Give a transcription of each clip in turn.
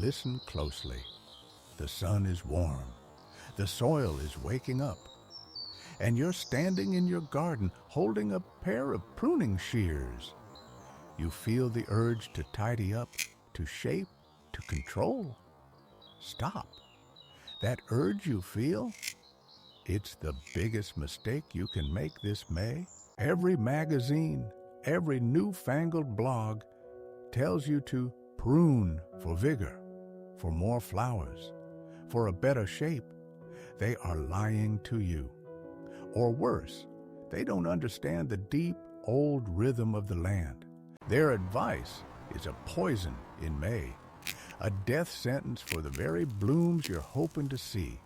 Listen closely. The sun is warm. The soil is waking up. And you're standing in your garden holding a pair of pruning shears. You feel the urge to tidy up, to shape, to control. Stop. That urge you feel, it's the biggest mistake you can make this May. Every magazine, every newfangled blog tells you to prune for vigor, for more flowers, for a better shape. They are lying to you. Or worse, they don't understand the deep, old rhythm of the land. Their advice is a poison in May, a death sentence for the very blooms you're hoping to see.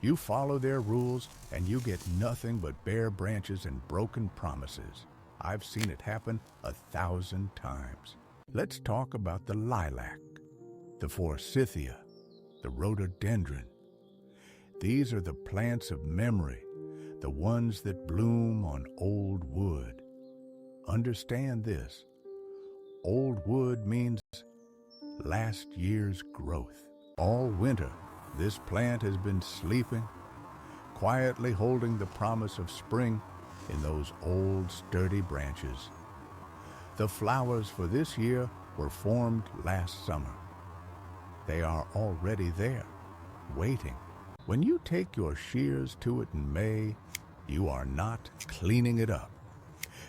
You follow their rules and you get nothing but bare branches and broken promises. I've seen it happen 1,000 times. Let's talk about the lilac, the forsythia, the rhododendron. These are the plants of memory, the ones that bloom on old wood. Understand this. Old wood means last year's growth. All winter, this plant has been sleeping, quietly holding the promise of spring in those old sturdy branches. The flowers for this year were formed last summer. They are already there, waiting. When you take your shears to it in May, you are not cleaning it up.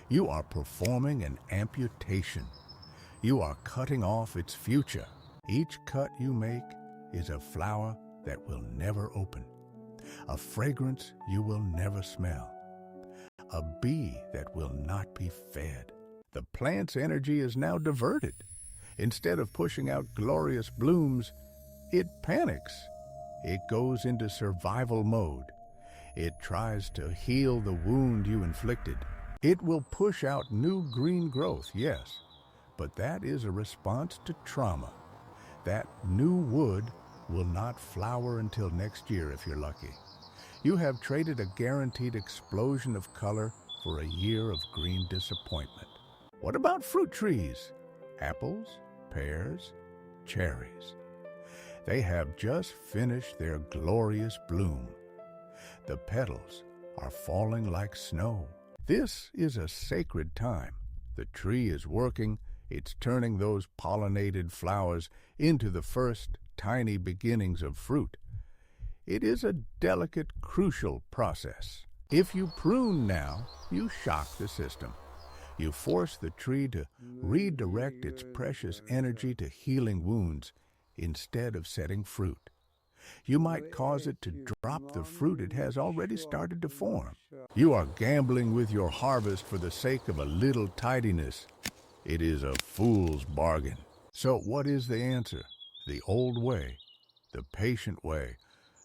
You are performing an amputation. You are cutting off its future. Each cut you make is a flower that will never open, a fragrance you will never smell, a bee that will not be fed. The plant's energy is now diverted. Instead of pushing out glorious blooms, it panics. It goes into survival mode. It tries to heal the wound you inflicted. It will push out new green growth, yes, but that is a response to trauma. That new wood will not flower until next year if you're lucky. You have traded a guaranteed explosion of color for a year of green disappointment. What about fruit trees? Apples, pears, cherries. They have just finished their glorious bloom. The petals are falling like snow. This is a sacred time. The tree is working. It's turning those pollinated flowers into the first tiny beginnings of fruit. It is a delicate, crucial process. If you prune now, you shock the system. You force the tree to redirect its precious energy to healing wounds instead of setting fruit. You might cause it to drop the fruit it has already started to form. You are gambling with your harvest for the sake of a little tidiness. It is a fool's bargain. So what is the answer? The old way, the patient way,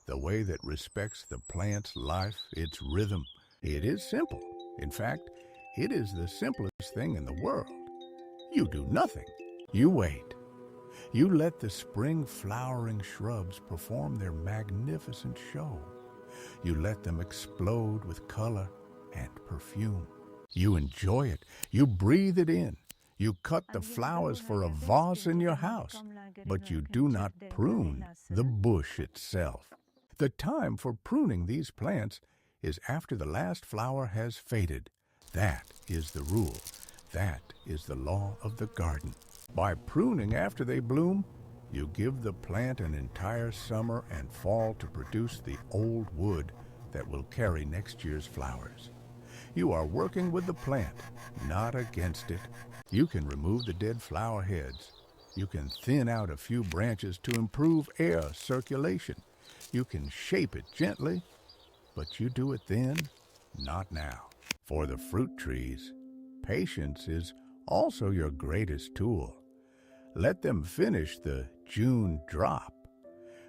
the way that respects the plant's life, its rhythm. It is simple. In fact, it is the simplest thing in the world. You do nothing. You wait. You let the spring flowering shrubs perform their magnificent show. You let them explode with color and perfume. You enjoy it. You breathe it in. You cut the flowers for a vase in your house, but you do not prune the bush itself. The time for pruning these plants is after the last flower has faded. That is the rule. That is the law of the garden. By pruning after they bloom, you give the plant an entire summer and fall to produce the old wood that will carry next year's flowers. You are working with the plant, not against it. You can remove the dead flower heads. You can thin out a few branches to improve air circulation. You can shape it gently, but you do it then, not now. For the fruit trees, patience is also your greatest tool. Let them finish the June drop,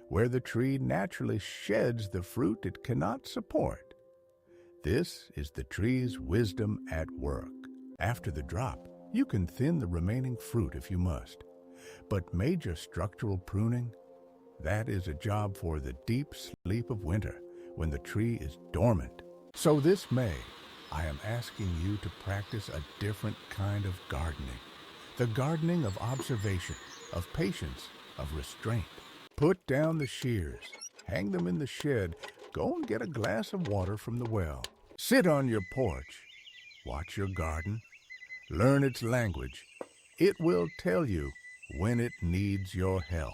where the tree naturally sheds the fruit it cannot support. This is the tree's wisdom at work. After the drop, you can thin the remaining fruit if you must. But major structural pruning, that is a job for the deep sleep of winter when the tree is dormant. So this May, I am asking you to practice a different kind of gardening. The gardening of observation, of patience, of restraint. Put down the shears, hang them in the shed, go and get a glass of water from the well. Sit on your porch, watch your garden, learn its language. It will tell you when it needs your help.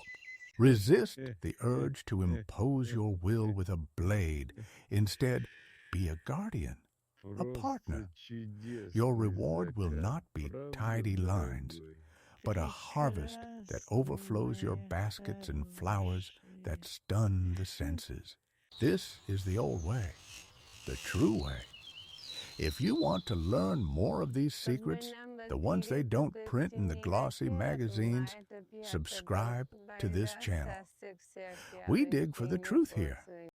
Resist the urge to impose your will with a blade. Instead, be a guardian, a partner. Your reward will not be tidy lines, but a harvest that overflows your baskets and flowers that stun the senses. This is the old way, the true way. If you want to learn more of these secrets, the ones they don't print in the glossy magazines, subscribe to this channel. We dig for the truth here.